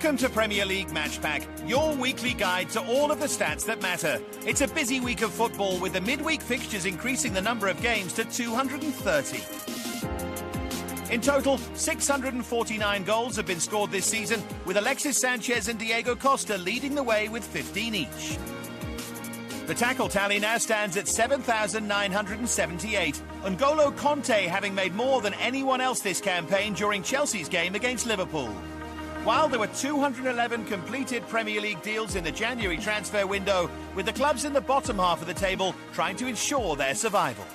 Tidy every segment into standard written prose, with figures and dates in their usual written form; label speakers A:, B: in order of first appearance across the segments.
A: Welcome to Premier League Match Pack, your weekly guide to all of the stats that matter. It's a busy week of football with the midweek fixtures increasing the number of games to 230. In total, 649 goals have been scored this season, with Alexis Sanchez and Diego Costa leading the way with 15 each. The tackle tally now stands at 7,978, N'Golo Kanté having made more than anyone else this campaign during Chelsea's game against Liverpool. While there were 211 completed Premier League deals in the January transfer window, with the clubs in the bottom half of the table trying to ensure their survival.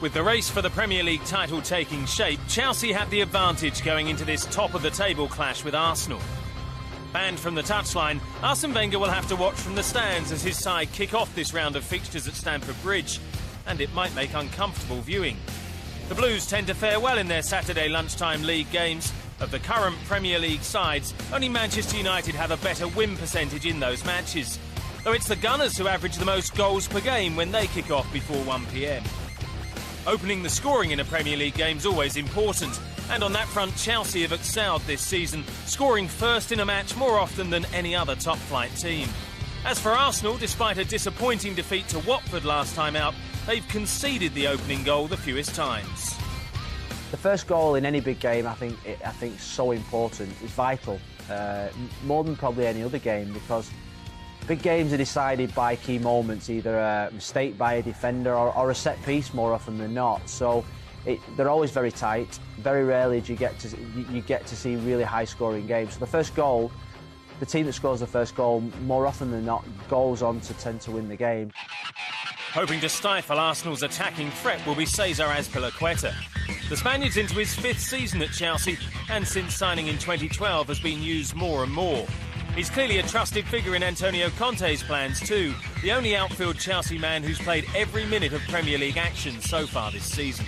B: With the race for the Premier League title taking shape, Chelsea have the advantage going into this top-of-the-table clash with Arsenal. Banned from the touchline, Arsene Wenger will have to watch from the stands as his side kick off this round of fixtures at Stamford Bridge, and it might make uncomfortable viewing. The Blues tend to fare well in their Saturday lunchtime league games. Of the current Premier League sides, only Manchester United have a better win percentage in those matches, though it's the Gunners who average the most goals per game when they kick off before 1 p.m. Opening the scoring in a Premier League game is always important, and on that front Chelsea have excelled this season, scoring first in a match more often than any other top-flight team. As for Arsenal, despite a disappointing defeat to Watford last time out, they've conceded the opening goal the fewest times.
C: The first goal in any big game, I think is so important. It's vital, more than probably any other game, because big games are decided by key moments, either a mistake by a defender or a set piece more often than not. So they're always very tight. Very rarely do you get to see really high-scoring games. So the first goal, the team that scores the first goal, more often than not, goes on to tend to win the game.
B: Hoping to stifle Arsenal's attacking threat will be Cesar Azpilicueta. The Spaniard's into his 5th season at Chelsea, and since signing in 2012 has been used more and more. He's clearly a trusted figure in Antonio Conte's plans too, the only outfield Chelsea man who's played every minute of Premier League action so far this season.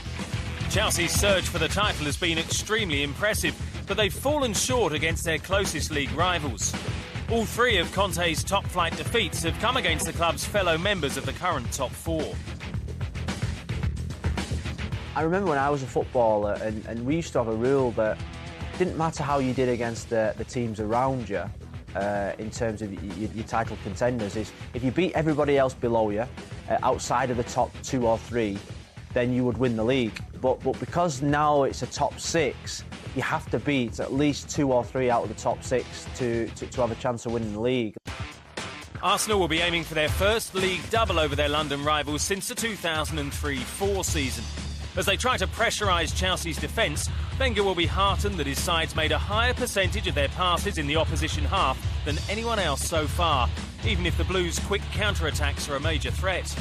B: Chelsea's surge for the title has been extremely impressive, but they've fallen short against their closest league rivals. All 3 of Conte's top-flight defeats have come against the club's fellow members of the current top 4.
C: I remember when I was a footballer, and we used to have a rule that it didn't matter how you did against the teams around you, in terms of your title contenders, is if you beat everybody else below you, outside of the top 2 or 3, then you would win the league. But because now it's a top 6, you have to beat at least 2 or 3 out of the top 6 to have a chance of winning the league.
B: Arsenal will be aiming for their first league double over their London rivals since the 2003-04 season. As they try to pressurise Chelsea's defence, Wenger will be heartened that his side's made a higher percentage of their passes in the opposition half than anyone else so far, even if the Blues' quick counter-attacks are a major threat.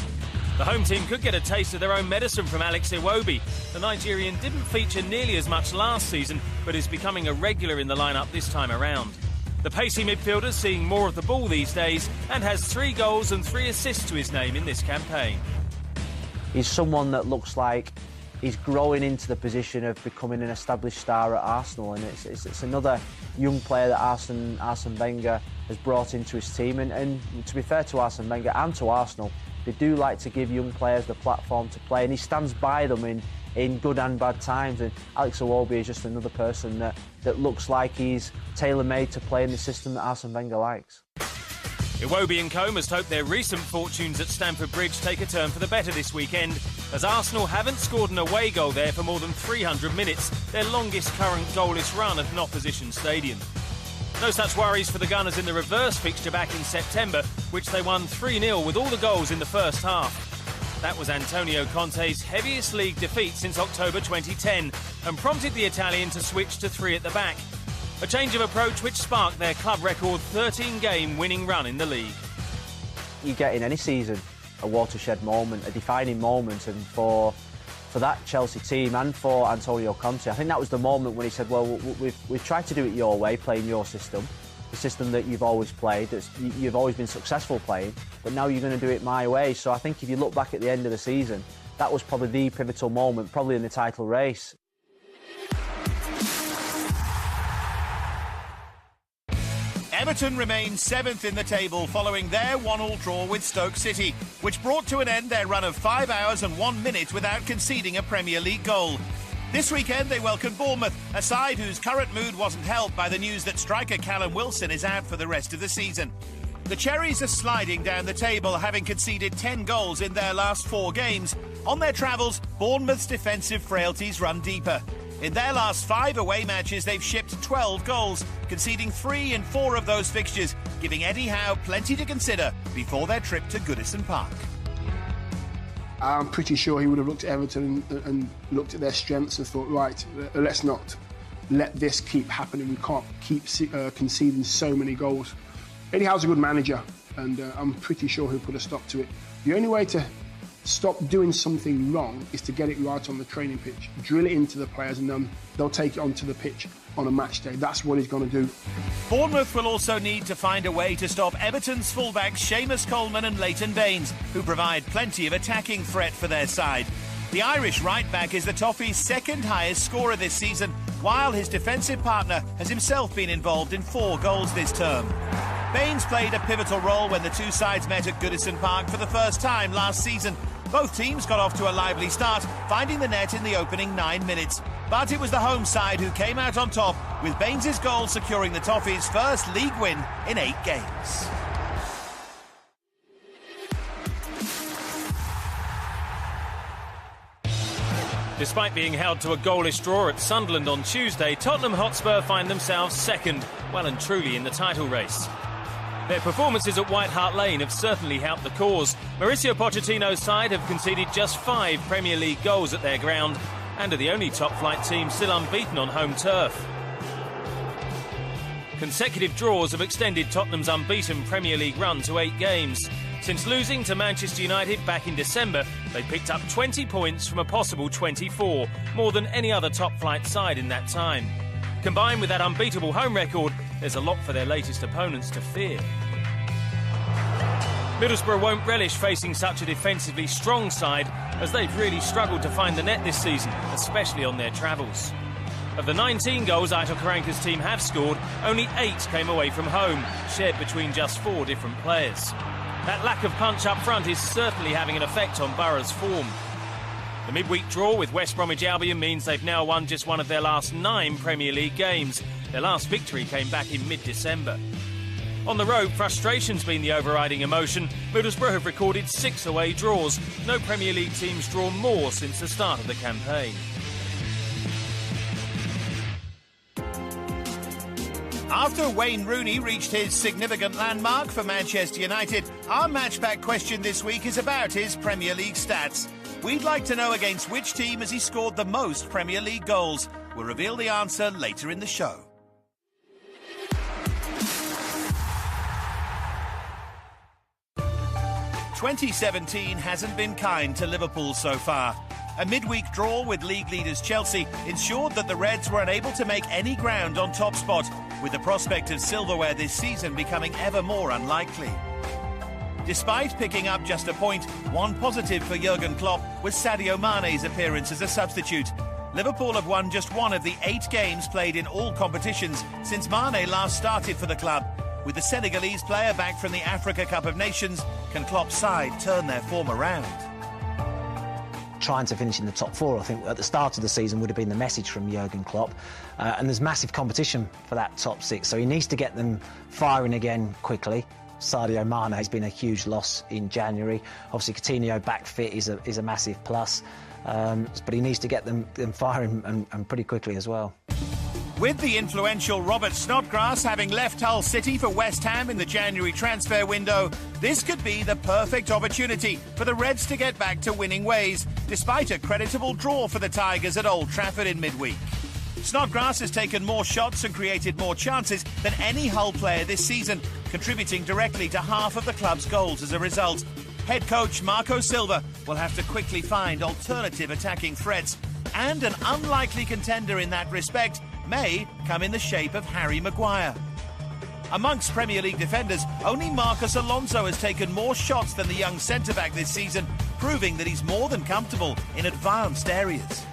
B: The home team could get a taste of their own medicine from Alex Iwobi. The Nigerian didn't feature nearly as much last season, but is becoming a regular in the lineup this time around. The pacey midfielder's seeing more of the ball these days and has 3 goals and 3 assists to his name in this campaign.
C: He's someone that looks like he's growing into the position of becoming an established star at Arsenal, and it's another young player that Arsene Wenger has brought into his team. And to be fair to Arsene Wenger and to Arsenal, they do like to give young players the platform to play, and he stands by them in good and bad times. And Alex Iwobi is just another person that looks like he's tailor-made to play in the system that Arsene Wenger likes.
B: Iwobi and co must hope their recent fortunes at Stamford Bridge take a turn for the better this weekend, as Arsenal haven't scored an away goal there for more than 300 minutes, their longest current goalless run at an opposition stadium. No such worries for the Gunners in the reverse fixture back in September, which they won 3-0 with all the goals in the first half. That was Antonio Conte's heaviest league defeat since October 2010 and prompted the Italian to switch to 3 at the back. A change of approach which sparked their club record 13-game winning run in the league.
C: You get in any season a watershed moment, a defining moment, and for that Chelsea team and for Antonio Conte, I think that was the moment when he said, well, we've tried to do it your way, playing your system, the system that you've always played, that you've always been successful playing, but now you're going to do it my way. So I think if you look back at the end of the season, that was probably the pivotal moment, probably in the title race.
A: Everton remain 7th in the table following their 1-1 draw with Stoke City, which brought to an end their run of 5 hours and 1 minute without conceding a Premier League goal. This weekend they welcome Bournemouth, a side whose current mood wasn't helped by the news that striker Callum Wilson is out for the rest of the season. The Cherries are sliding down the table, having conceded 10 goals in their last 4 games. On their travels, Bournemouth's defensive frailties run deeper. In their last 5 away matches, they've shipped 12 goals, conceding 3 in 4 of those fixtures, giving Eddie Howe plenty to consider before their trip to Goodison Park.
D: I'm pretty sure he would have looked at Everton and looked at their strengths and thought, right, let's not let this keep happening. We can't keep conceding so many goals. Eddie Howe's a good manager, and I'm pretty sure he'll put a stop to it. The only way to stop doing something wrong is to get it right on the training pitch, drill it into the players, and then they'll take it onto the pitch on a match day. That's what he's going to do.
A: Bournemouth will also need to find a way to stop Everton's fullbacks Seamus Coleman and Leighton Baines, who provide plenty of attacking threat for their side. The Irish right-back is the Toffees' second highest scorer this season, while his defensive partner has himself been involved in 4 goals this term. Baines played a pivotal role when the two sides met at Goodison Park for the first time last season. Both teams got off to a lively start, finding the net in the opening 9 minutes. But it was the home side who came out on top, with Baines' goal securing the Toffees' first league win in 8 games.
B: Despite being held to a goalless draw at Sunderland on Tuesday, Tottenham Hotspur find themselves second, well and truly in the title race. Their performances at White Hart Lane have certainly helped the cause. Mauricio Pochettino's side have conceded just 5 Premier League goals at their ground and are the only top-flight team still unbeaten on home turf. Consecutive draws have extended Tottenham's unbeaten Premier League run to 8 games. Since losing to Manchester United back in December, they picked up 20 points from a possible 24, more than any other top-flight side in that time. Combined with that unbeatable home record, there's a lot for their latest opponents to fear. Middlesbrough won't relish facing such a defensively strong side, as they've really struggled to find the net this season, especially on their travels. Of the 19 goals Aitor Karanka's team have scored, only 8 came away from home, shared between just 4 different players. That lack of punch up front is certainly having an effect on Borough's form. The midweek draw with West Bromwich Albion means they've now won just one of their last 9 Premier League games. Their last victory came back in mid-December. On the road, frustration's been the overriding emotion. Middlesbrough have recorded 6 away draws. No Premier League team's drawn more since the start of the campaign.
A: After Wayne Rooney reached his significant landmark for Manchester United, our matchback question this week is about his Premier League stats. We'd like to know against which team has he scored the most Premier League goals. We'll reveal the answer later in the show. "2017 hasn't been kind to Liverpool so far. A midweek draw with league leaders Chelsea ensured that the Reds were unable to make any ground on top spot, with the prospect of silverware this season becoming ever more unlikely. Despite picking up just a point, one positive for Jurgen Klopp was Sadio Mane's appearance as a substitute. Liverpool have won just 1 of the 8 games played in all competitions since Mane last started for the club. With the Senegalese player back from the Africa Cup of Nations, can Klopp's side turn their form around?
C: Trying to finish in the top 4, I think, at the start of the season would have been the message from Jurgen Klopp. And there's massive competition for that top 6, so he needs to get them firing again quickly. Sadio Mane has been a huge loss in January. Obviously, Coutinho back fit is a massive plus, but he needs to get them firing and pretty quickly as well.
A: With the influential Robert Snodgrass having left Hull City for West Ham in the January transfer window, this could be the perfect opportunity for the Reds to get back to winning ways, despite a creditable draw for the Tigers at Old Trafford in midweek. Snodgrass has taken more shots and created more chances than any Hull player this season, contributing directly to half of the club's goals as a result. Head coach Marco Silva will have to quickly find alternative attacking threats, and an unlikely contender in that respect may come in the shape of Harry Maguire. Amongst Premier League defenders, only Marcus Alonso has taken more shots than the young centre-back this season, proving that he's more than comfortable in advanced areas.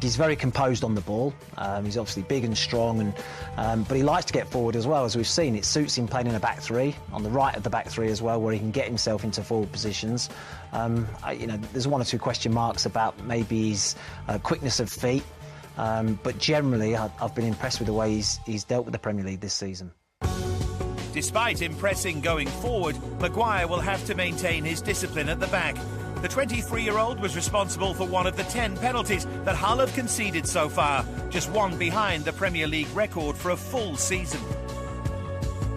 E: He's very composed on the ball. He's obviously big and strong, but he likes to get forward as well, as we've seen. It suits him playing in a back three, on the right of the back three as well, where he can get himself into forward positions. There's one or two question marks about maybe his quickness of feet, but generally I've been impressed with the way he's dealt with the Premier League this season.
A: Despite impressing going forward, Maguire will have to maintain his discipline at the back. The 23-year-old was responsible for one of the 10 penalties that Hull have conceded so far, just one behind the Premier League record for a full season.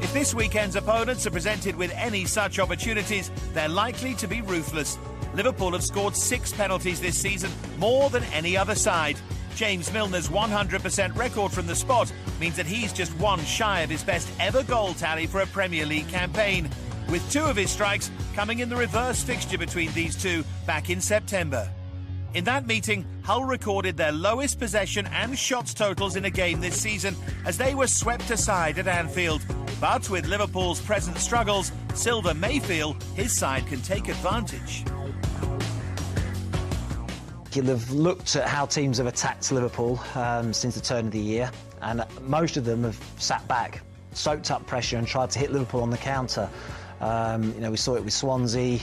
A: If this weekend's opponents are presented with any such opportunities, they're likely to be ruthless. Liverpool have scored 6 penalties this season, more than any other side. James Milner's 100% record from the spot means that he's just one shy of his best ever goal tally for a Premier League campaign, with 2 of his strikes coming in the reverse fixture between these two back in September. In that meeting, Hull recorded their lowest possession and shots totals in a game this season as they were swept aside at Anfield. But with Liverpool's present struggles, Silva may feel his side can take advantage.
E: You'll have looked at how teams have attacked Liverpool since the turn of the year, and most of them have sat back, soaked up pressure and tried to hit Liverpool on the counter. We saw it with Swansea,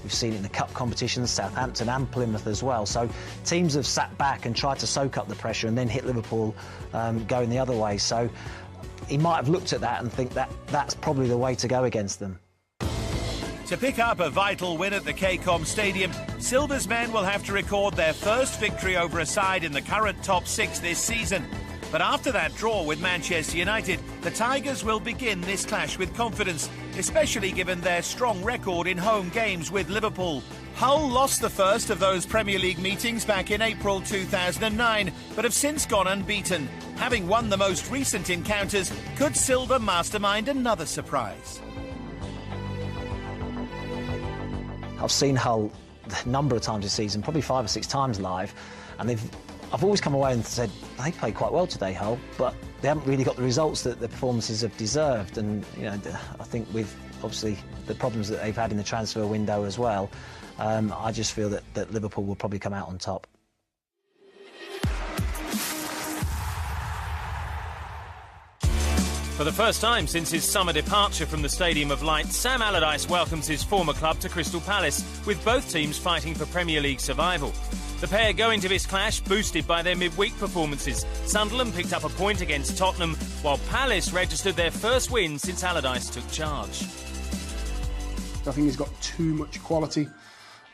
E: we've seen it in the cup competitions, Southampton and Plymouth as well. So teams have sat back and tried to soak up the pressure and then hit Liverpool going the other way. So he might have looked at that and think that's probably the way to go against them.
A: To pick up a vital win at the KCOM Stadium, Silva's men will have to record their first victory over a side in the current top 6 this season. But after that draw with Manchester United, the Tigers will begin this clash with confidence, especially given their strong record in home games with Liverpool. Hull lost the first of those Premier League meetings back in April 2009, but have since gone unbeaten. Having won the most recent encounters, could Silva mastermind another surprise?
E: I've seen Hull a number of times this season, probably 5 or 6 times live, and I've always come away and said, they played quite well today, Hull, but they haven't really got the results that the performances have deserved. And, I think with, obviously, the problems that they've had in the transfer window as well, I just feel that Liverpool will probably come out on top.
B: For the first time since his summer departure from the Stadium of Light, Sam Allardyce welcomes his former club to Crystal Palace, with both teams fighting for Premier League survival. The pair go into this clash boosted by their midweek performances. Sunderland picked up a point against Tottenham, while Palace registered their first win since Allardyce took charge.
D: I think he's got too much quality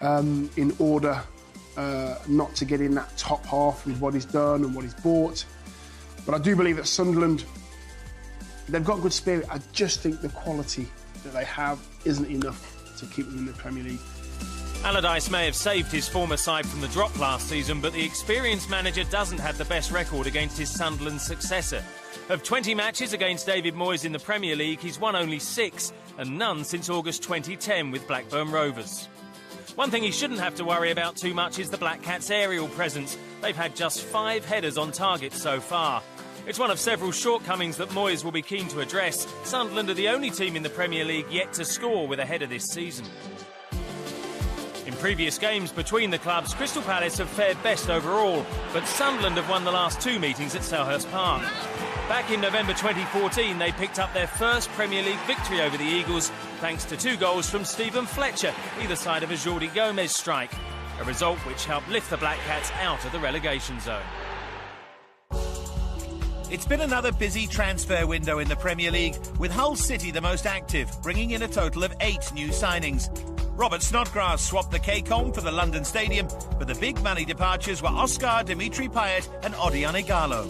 D: in order not to get in that top half with what he's done and what he's bought. But I do believe that Sunderland, they've got good spirit. I just think the quality that they have isn't enough to keep them in the Premier League.
B: Allardyce may have saved his former side from the drop last season, but the experienced manager doesn't have the best record against his Sunderland successor. Of 20 matches against David Moyes in the Premier League, he's won only 6, and none since August 2010 with Blackburn Rovers. One thing he shouldn't have to worry about too much is the Black Cats' aerial presence. They've had just 5 headers on target so far. It's one of several shortcomings that Moyes will be keen to address. Sunderland are the only team in the Premier League yet to score with a header this season. In previous games between the clubs, Crystal Palace have fared best overall, but Sunderland have won the last 2 meetings at Selhurst Park. Back in November 2014, they picked up their first Premier League victory over the Eagles, thanks to 2 goals from Stephen Fletcher, either side of a Jordi Gomez strike, a result which helped lift the Black Cats out of the relegation zone.
A: It's been another busy transfer window in the Premier League, with Hull City the most active, bringing in a total of 8 new signings. Robert Snodgrass swapped the KCOM for the London Stadium, but the big money departures were Oscar, Dimitri Payet and Odion Ighalo.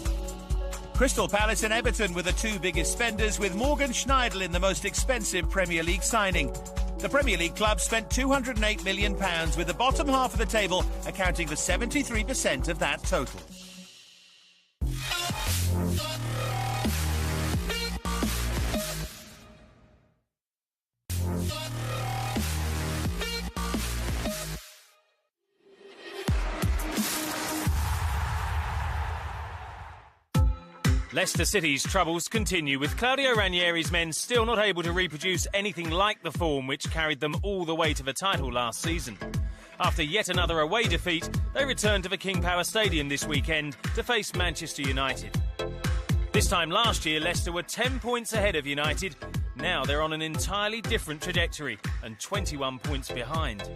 A: Crystal Palace and Everton were the 2 biggest spenders, with Morgan Schneidel the most expensive Premier League signing. The Premier League club spent £208 million, with the bottom half of the table accounting for 73% of that total.
B: Leicester City's troubles continue, with Claudio Ranieri's men still not able to reproduce anything like the form which carried them all the way to the title last season. After yet another away defeat, they return to the King Power Stadium this weekend to face Manchester United. This time last year, Leicester were 10 points ahead of United. Now they're on an entirely different trajectory and 21 points behind.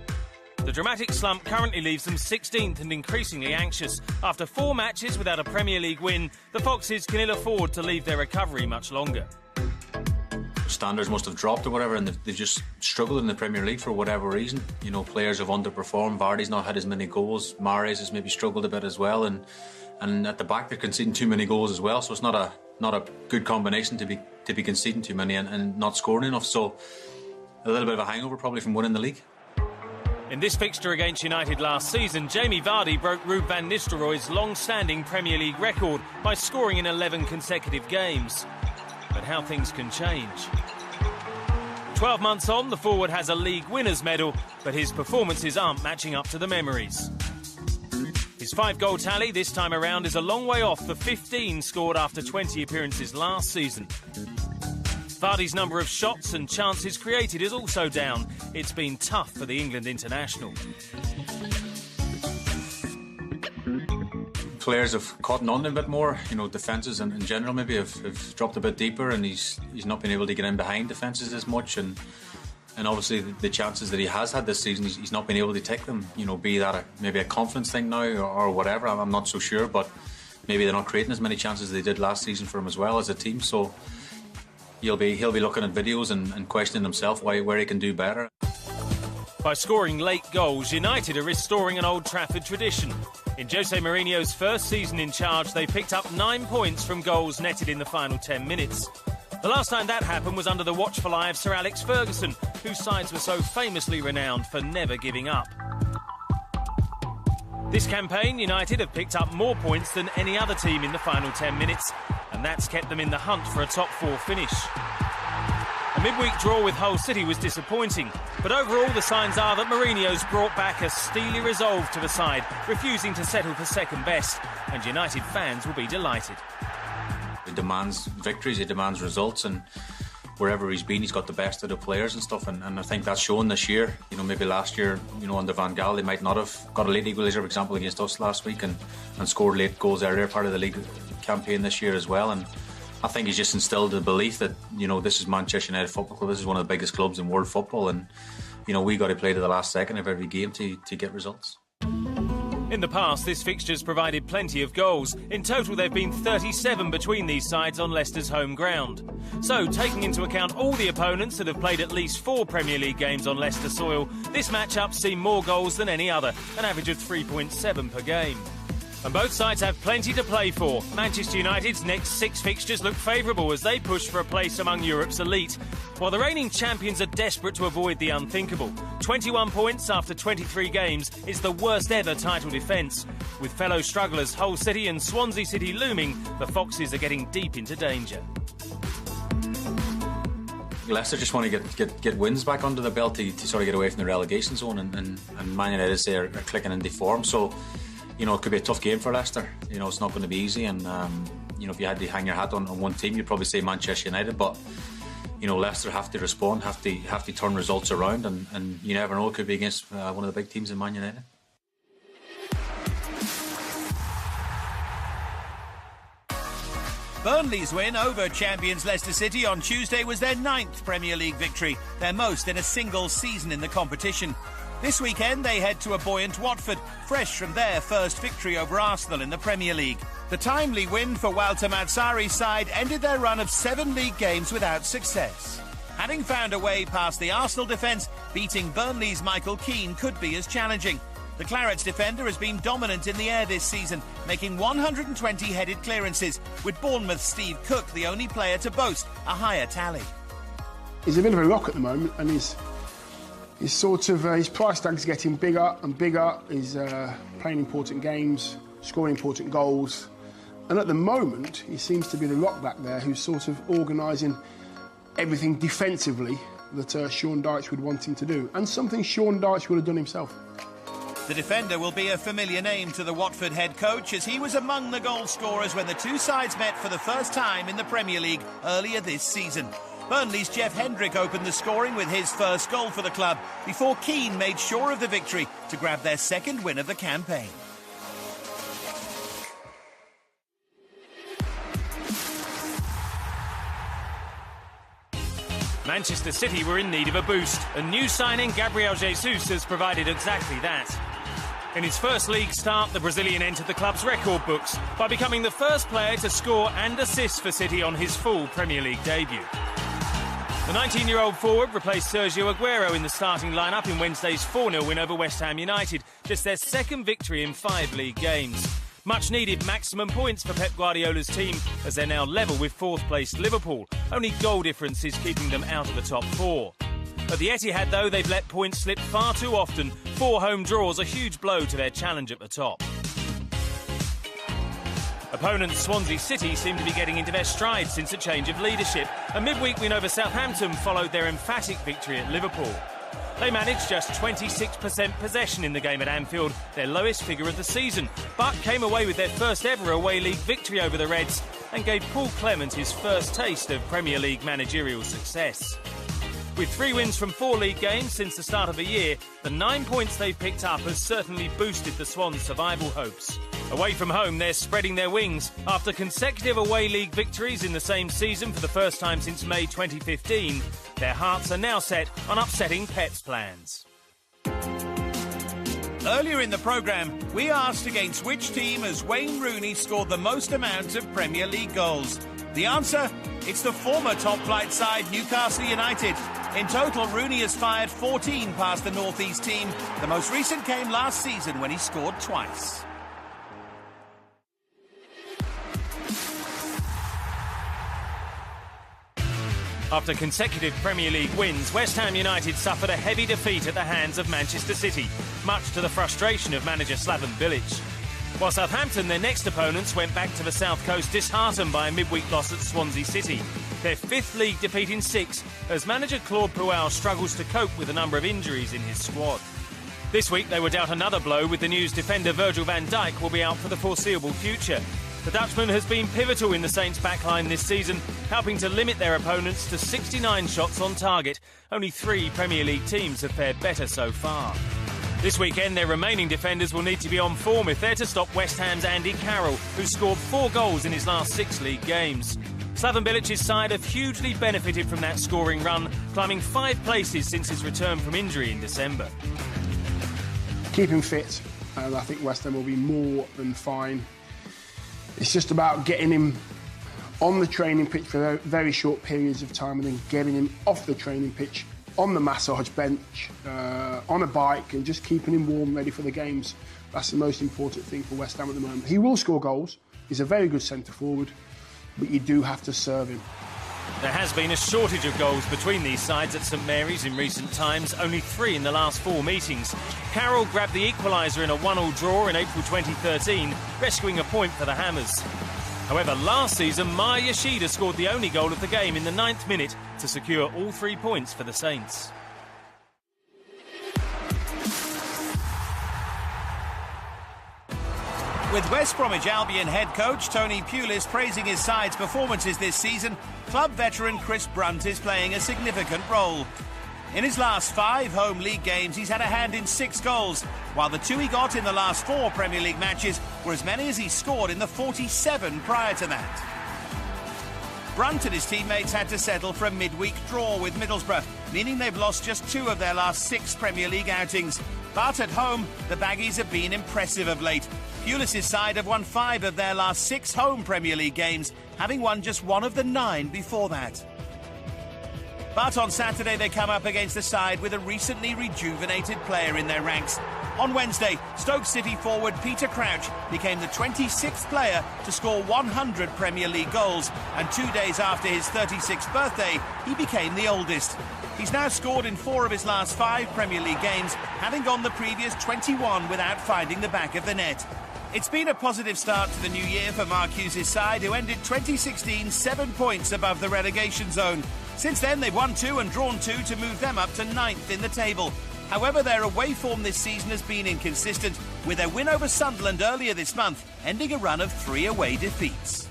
B: The dramatic slump currently leaves them 16th and increasingly anxious. After 4 matches without a Premier League win, the Foxes can ill afford to leave their recovery much longer.
F: Standards must have dropped or whatever, and they've just struggled in the Premier League for whatever reason. You know, players have underperformed. Vardy's not had as many goals. Mahrez has maybe struggled a bit as well, and at the back they're conceding too many goals as well. So it's not a good combination to be conceding too many and not scoring enough. So a little bit of a hangover probably from winning the league.
B: In this fixture against United last season, Jamie Vardy broke Ruud van Nistelrooy's long-standing Premier League record by scoring in 11 consecutive games. But how things can change. 12 months on, the forward has a league winners' medal, but his performances aren't matching up to the memories. His 5-goal tally this time around is a long way off the 15 scored after 20 appearances last season. Vardy's number of shots and chances created is also down. It's been tough for the England international.
F: Players have caught on a bit more. You know, defences in general maybe have dropped a bit deeper, and he's not been able to get in behind defences as much. And obviously the chances that he has had this season, he's not been able to take them. You know, be that maybe a confidence thing now or whatever. I'm not so sure, but maybe they're not creating as many chances as they did last season for him as well as a team. So he'll be looking at videos and questioning himself where he can do better.
B: By scoring late goals, United are restoring an Old Trafford tradition. In Jose Mourinho's first season in charge, they picked up 9 points from goals netted in the final 10 minutes. The last time that happened was under the watchful eye of Sir Alex Ferguson, whose sides were so famously renowned for never giving up. This campaign, United have picked up more points than any other team in the final 10 minutes, and that's kept them in the hunt for a top 4 finish. A midweek draw with Hull City was disappointing, but overall the signs are that Mourinho's brought back a steely resolve to the side, refusing to settle for second best, and United fans will be delighted.
F: He demands victories, he demands results, and wherever he's been, he's got the best of the players and stuff, and I think that's shown this year. You know, maybe last year, you know, under Van Gaal, they might not have got a late equaliser, for example, against us last week, and scored late goals earlier part of the league campaign this year as well. And I think he's just instilled the belief that, you know, this is Manchester United Football Club, this is one of the biggest clubs in world football, and, you know, we got to play to the last second of every game to get results.
B: In the past, this fixture's provided plenty of goals. In total, there have been 37 between these sides on Leicester's home ground. So, taking into account all the opponents that have played at least 4 Premier League games on Leicester soil, this match-up's seen more goals than any other, an average of 3.7 per game. And both sides have plenty to play for. Manchester United's next 6 fixtures look favourable as they push for a place among Europe's elite, while the reigning champions are desperate to avoid the unthinkable. 21 points after 23 games is the worst ever title defence. With fellow strugglers Hull City and Swansea City looming, the Foxes are getting deep into danger.
F: Leicester just want to get wins back under the belt to sort of get away from the relegation zone, and Man United say are clicking into form. So, you know, it could be a tough game for Leicester. You know, it's not going to be easy, and you know, if you had to hang your hat on one team, you'd probably say Manchester United. But you know, Leicester have to respond, have to turn results around, and you never know, it could be against one of the big teams in Man United.
A: Burnley's win over champions Leicester City on Tuesday was their 9th Premier League victory, their most in a single season in the competition. This weekend they head to a buoyant Watford, fresh from their first victory over Arsenal in the Premier League. The timely win for Walter Mazzari's side ended their run of 7 league games without success. Having found a way past the Arsenal defence, beating Burnley's Michael Keane could be as challenging. The Clarets defender has been dominant in the air this season, making 120 headed clearances, with Bournemouth's Steve Cook the only player to boast a higher tally.
D: He's a bit of a rock at the moment, and his price tag's getting bigger and bigger. He's playing important games, scoring important goals, and at the moment he seems to be the rock back there who's sort of organising everything defensively that Sean Dyche would want him to do, and something Sean Dyche would have done himself.
A: The defender will be a familiar name to the Watford head coach, as he was among the goal scorers when the two sides met for the first time in the Premier League earlier this season. Burnley's Jeff Hendrick opened the scoring with his first goal for the club before Keane made sure of the victory to grab their second win of the campaign.
B: Manchester City were in need of a boost, and new signing Gabriel Jesus has provided exactly that. In his first league start, the Brazilian entered the club's record books by becoming the first player to score and assist for City on his full Premier League debut. The 19-year-old forward replaced Sergio Aguero in the starting lineup in Wednesday's 4-0 win over West Ham United, just their second victory in 5 league games. Much needed maximum points for Pep Guardiola's team, as they're now level with fourth-placed Liverpool. Only goal difference is keeping them out of the top 4. At the Etihad, though, they've let points slip far too often. 4 home draws, a huge blow to their challenge at the top. Opponents Swansea City seem to be getting into their stride since a change of leadership. A midweek win over Southampton followed their emphatic victory at Liverpool. They managed just 26% possession in the game at Anfield, their lowest figure of the season, but came away with their first ever away league victory over the Reds and gave Paul Clement his first taste of Premier League managerial success. With 3 wins from 4 league games since the start of the year, the 9 points they've picked up has certainly boosted the Swans' survival hopes. Away from home, they're spreading their wings. After consecutive away league victories in the same season for the first time since May 2015, their hearts are now set on upsetting Pep's plans.
A: Earlier in the programme, we asked against which team has Wayne Rooney scored the most amount of Premier League goals. The answer? It's the former top-flight side Newcastle United. In total, Rooney has fired 14 past the North East team. The most recent came last season when he scored twice.
B: After consecutive Premier League wins, West Ham United suffered a heavy defeat at the hands of Manchester City, much to the frustration of manager Slaven Bilic. While Southampton, their next opponents, went back to the South Coast disheartened by a midweek loss at Swansea City. Their 5th league defeat in 6, as manager Claude Puel struggles to cope with a number of injuries in his squad. This week they were dealt another blow with the news defender Virgil van Dijk will be out for the foreseeable future. The Dutchman has been pivotal in the Saints' backline this season, helping to limit their opponents to 69 shots on target. Only 3 Premier League teams have fared better so far. This weekend, their remaining defenders will need to be on form if they're to stop West Ham's Andy Carroll, who scored 4 goals in his last 6 league games. Slaven Bilic's side have hugely benefited from that scoring run, climbing 5 places since his return from injury in December.
D: Keep him fit, and I think West Ham will be more than fine. It's just about getting him on the training pitch for very short periods of time and then getting him off the training pitch, on the massage bench, on a bike, and just keeping him warm, ready for the games. That's the most important thing for West Ham at the moment. He will score goals. He's a very good centre-forward, but you do have to serve him.
B: There has been a shortage of goals between these sides at St Mary's in recent times, only 3 in the last 4 meetings. Carroll grabbed the equaliser in a 1-1 draw in April 2013, rescuing a point for the Hammers. However, last season, Maya Yoshida scored the only goal of the game in the 9th minute to secure all 3 points for the Saints.
A: With West Bromwich Albion head coach Tony Pulis praising his side's performances this season, club veteran Chris Brunt is playing a significant role. In his last 5 home league games, he's had a hand in 6 goals, while the 2 he got in the last 4 Premier League matches were as many as he scored in the 47 prior to that. Brunt and his teammates had to settle for a midweek draw with Middlesbrough, meaning they've lost just 2 of their last 6 Premier League outings. But at home, the Baggies have been impressive of late. Pulis' side have won 5 of their last 6 home Premier League games, having won just 1 of the 9 before that. But on Saturday they come up against a side with a recently rejuvenated player in their ranks. On Wednesday, Stoke City forward Peter Crouch became the 26th player to score 100 Premier League goals, and 2 days after his 36th birthday, he became the oldest. He's now scored in 4 of his last 5 Premier League games, having gone the previous 21 without finding the back of the net. It's been a positive start to the new year for Mark Hughes' side, who ended 2016 7 points above the relegation zone. Since then, they've won 2 and drawn 2 to move them up to 9th in the table. However, their away form this season has been inconsistent, with their win over Sunderland earlier this month ending a run of 3 away defeats.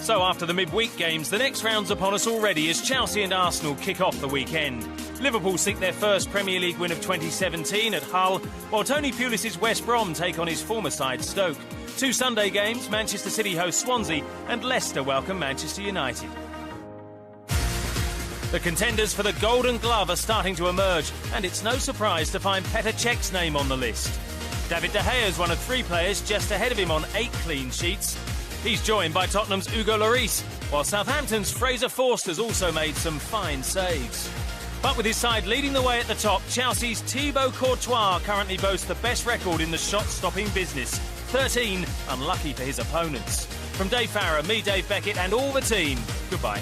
B: So after the midweek games, the next round's upon us already as Chelsea and Arsenal kick off the weekend. Liverpool seek their first Premier League win of 2017 at Hull, while Tony Pulis's West Brom take on his former side Stoke. 2 Sunday games, Manchester City host Swansea and Leicester welcome Manchester United. The contenders for the Golden Glove are starting to emerge, and it's no surprise to find Petr Cech's name on the list. David De Gea is one of 3 players just ahead of him on 8 clean sheets. He's joined by Tottenham's Hugo Lloris, while Southampton's Fraser Forster's also made some fine saves. But with his side leading the way at the top, Chelsea's Thibaut Courtois currently boasts the best record in the shot-stopping business. 13, unlucky for his opponents. From Dave Farrer, me, Dave Beckett, and all the team, goodbye.